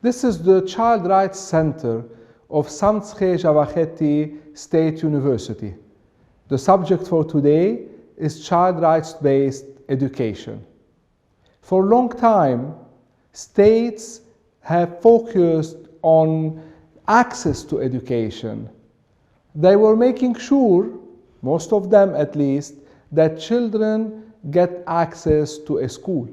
This is the Child Rights Center of Samtskhe Javakheti State University. The subject for today is child rights-based education. For a long time, states have focused on access to education. They were making sure, most of them at least, that children get access to a school.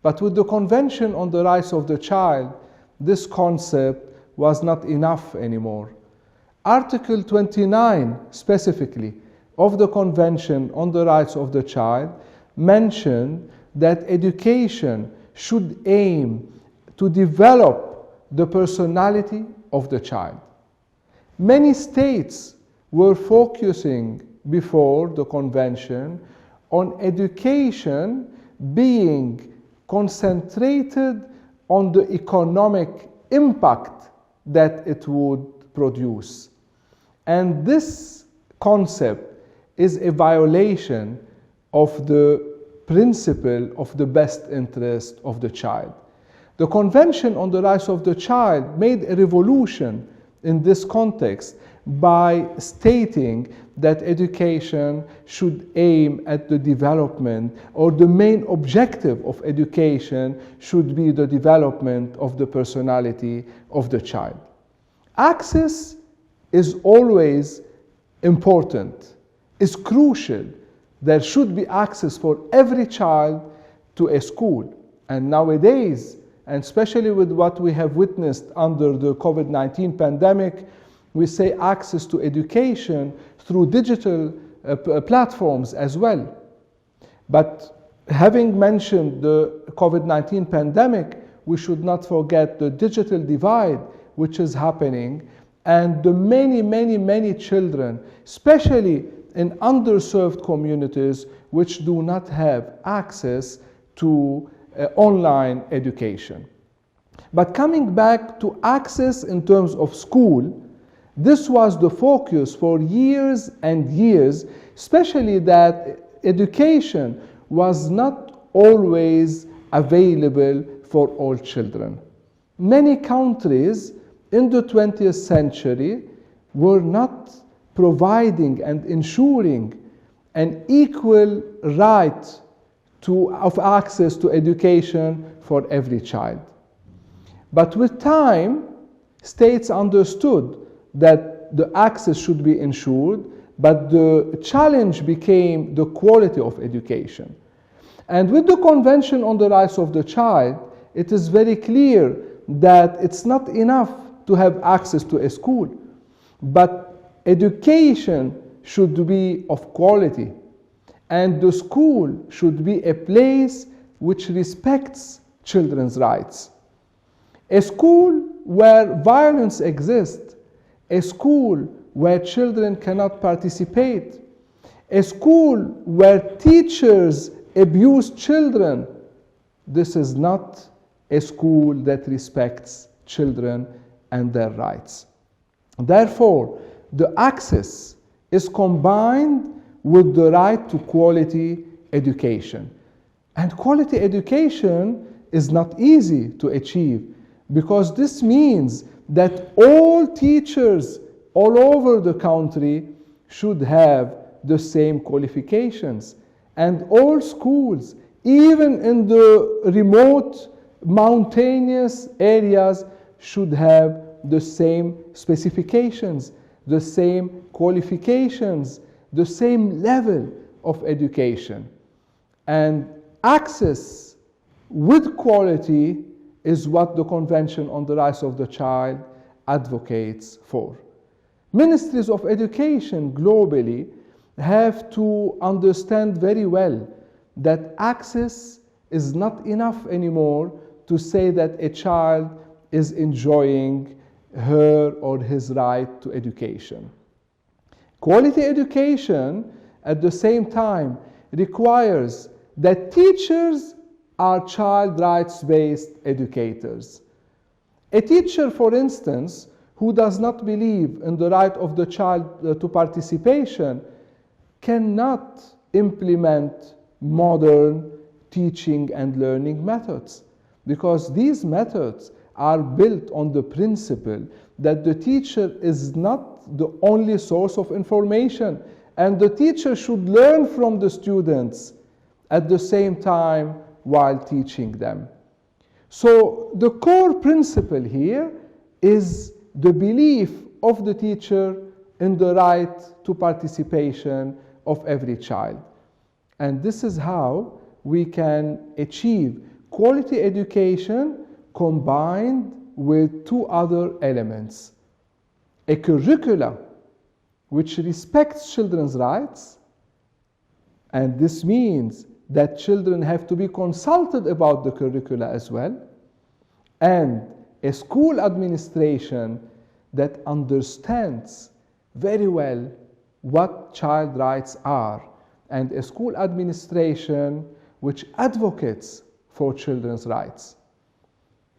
But with the Convention on the Rights of the Child, this concept was not enough anymore. Article 29 specifically of the Convention on the Rights of the Child mentioned that education should aim to develop the personality of the child. Many states were focusing before the Convention on education being concentrated on the economic impact that it would produce. And this concept is a violation of the principle of the best interest of the child. The Convention on the Rights of the Child made a revolution in this context by stating that education should aim at the development, or the main objective of education should be the development of the personality of the child. Access is always important, is crucial. There should be access for every child to a school. And nowadays, and especially with what we have witnessed under the COVID-19 pandemic, we say access to education through digital platforms as well. But having mentioned the COVID-19 pandemic, we should not forget the digital divide which is happening, and the many children, especially in underserved communities, which do not have access to online education. But coming back to access in terms of school, this was the focus for years and years, especially that education was not always available for all children. Many countries in the 20th century were not providing and ensuring an equal right of access to education for every child. But with time, states understood that the access should be ensured, but the challenge became the quality of education. And with the Convention on the Rights of the Child, it is very clear that it's not enough to have access to a school, but education should be of quality, and the school should be a place which respects children's rights. A school where violence exists, a school where children cannot participate, a school where teachers abuse children, this is not a school that respects children and their rights. Therefore, the access is combined with the right to quality education. And quality education is not easy to achieve, because this means that all teachers all over the country should have the same qualifications, and all schools, even in the remote mountainous areas, should have the same specifications, the same qualifications, the same level of education. And access with quality is what the Convention on the Rights of the Child advocates for. Ministries of education globally have to understand very well that access is not enough anymore to say that a child is enjoying her or his right to education. Quality education, at the same time, requires that teachers are child rights-based educators. A teacher, for instance, who does not believe in the right of the child to participation cannot implement modern teaching and learning methods, because these methods are built on the principle that the teacher is not the only source of information, and the teacher should learn from the students at the same time while teaching them. So the core principle here is the belief of the teacher in the right to participation of every child. And this is how we can achieve quality education combined with two other elements: a curricula which respects children's rights, and this means that children have to be consulted about the curricula as well, and a school administration that understands very well what child rights are, and a school administration which advocates for children's rights.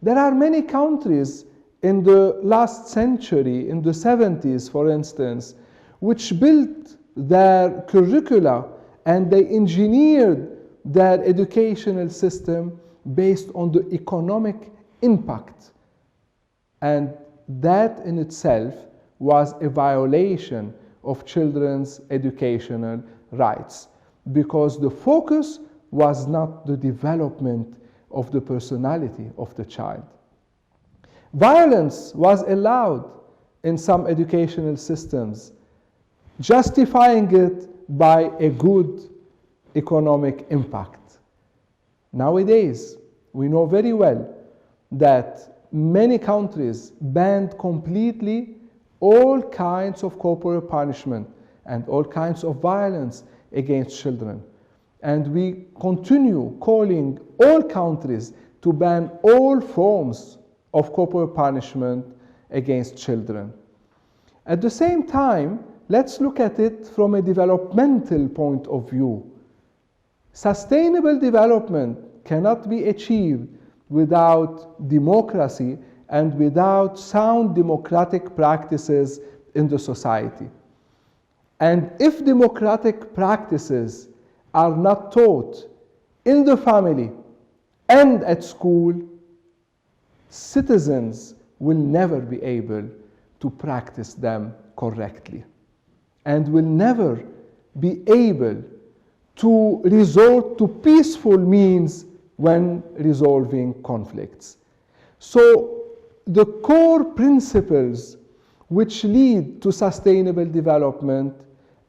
There are many countries in the last century, in the 70s for instance, which built their curricula and they engineered their educational system based on the economic impact. And that in itself was a violation of children's educational rights, because the focus was not the development of the personality of the child. Violence was allowed in some educational systems, justifying it by a good economic impact. Nowadays, we know very well that many countries banned completely all kinds of corporal punishment and all kinds of violence against children. And we continue calling all countries to ban all forms of corporal punishment against children. At the same time, let's look at it from a developmental point of view. Sustainable development cannot be achieved without democracy and without sound democratic practices in the society. And if democratic practices are not taught in the family and at school, citizens will never be able to practice them correctly and will never be able to resort to peaceful means when resolving conflicts. So the core principles which lead to sustainable development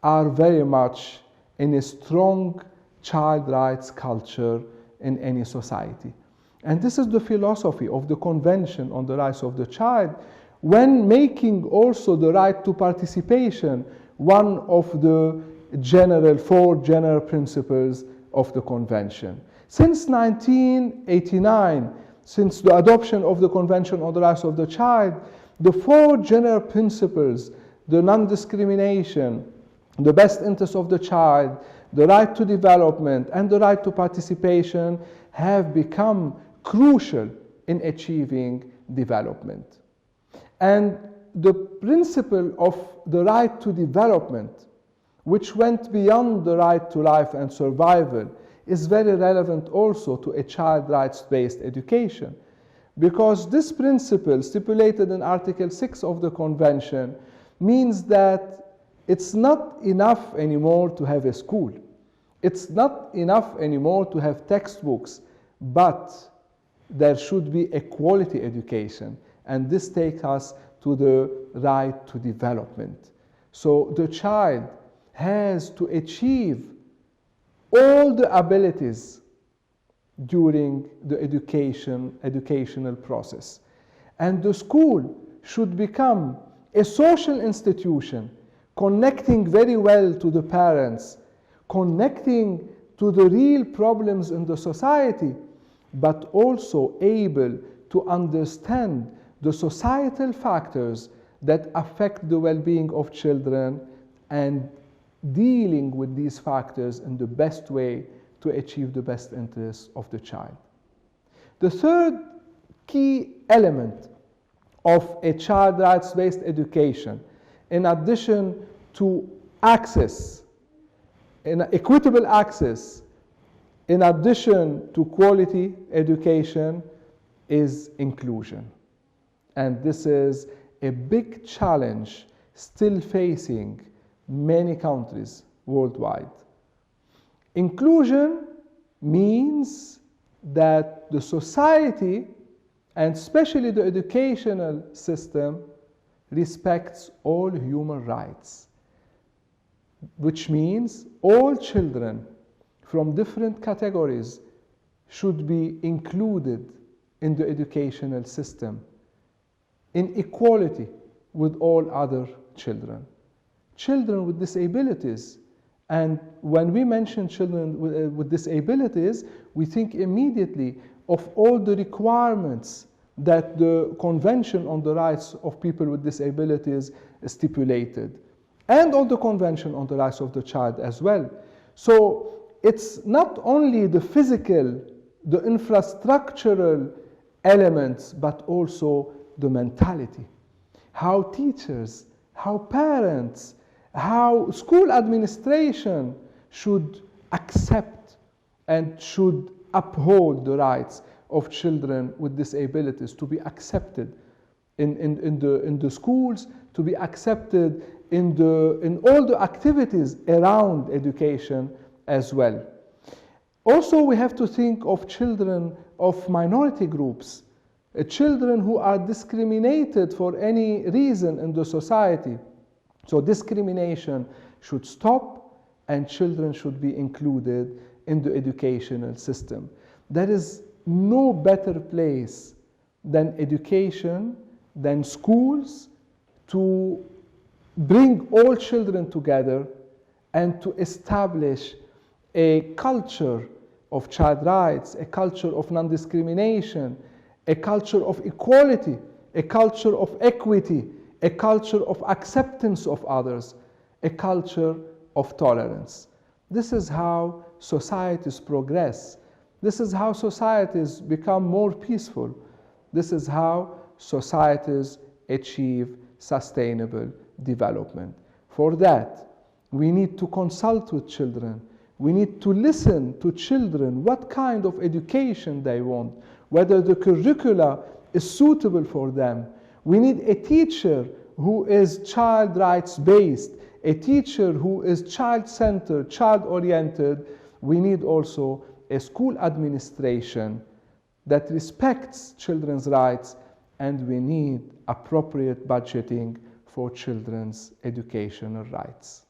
are very much in a strong child rights culture in any society. And this is the philosophy of the Convention on the Rights of the Child, when making also the right to participation one of the four general principles of the Convention. Since 1989, since the adoption of the Convention on the Rights of the Child, the four general principles, the non-discrimination, the best interest of the child, the right to development, and the right to participation, have become crucial in achieving development. And the principle of the right to development, which went beyond the right to life and survival, is very relevant also to a child rights-based education, because this principle, stipulated in Article 6 of the Convention, means that it's not enough anymore to have a school. It's not enough anymore to have textbooks, but there should be a quality education. And this takes us to the right to development. So the child has to achieve all the abilities during the educational process. And the school should become a social institution, connecting very well to the parents, connecting to the real problems in the society, but also able to understand the societal factors that affect the well-being of children and dealing with these factors in the best way to achieve the best interests of the child. The third key element of a child rights-based education, in addition to access, equitable access, in addition to quality education, is inclusion. And this is a big challenge still facing many countries worldwide. Inclusion means that the society, and especially the educational system, respects all human rights, which means all children from different categories should be included in the educational system in equality with all other children. Children with disabilities, and when we mention children with disabilities, we think immediately of all the requirements that the Convention on the Rights of People with Disabilities stipulated, and on the Convention on the Rights of the Child as well. So it's not only the physical, the infrastructural elements, but also the mentality. How teachers, how parents, how school administration should accept and should uphold the rights of children with disabilities to be accepted in the schools, to be accepted in all the activities around education as well. Also, we have to think of children of minority groups, children who are discriminated for any reason in the society. So discrimination should stop, and children should be included in the educational system. There is no better place than education, than schools, to bring all children together and to establish a culture of child rights, a culture of non-discrimination, a culture of equality, a culture of equity, a culture of acceptance of others, a culture of tolerance. This is how societies progress. This is how societies become more peaceful. This is how societies achieve sustainable development. For that, we need to consult with children. We need to listen to children, what kind of education they want, whether the curricula is suitable for them. We need a teacher who is child rights based, a teacher who is child-centered, child-oriented. We need also a school administration that respects children's rights, and we need appropriate budgeting for children's educational rights.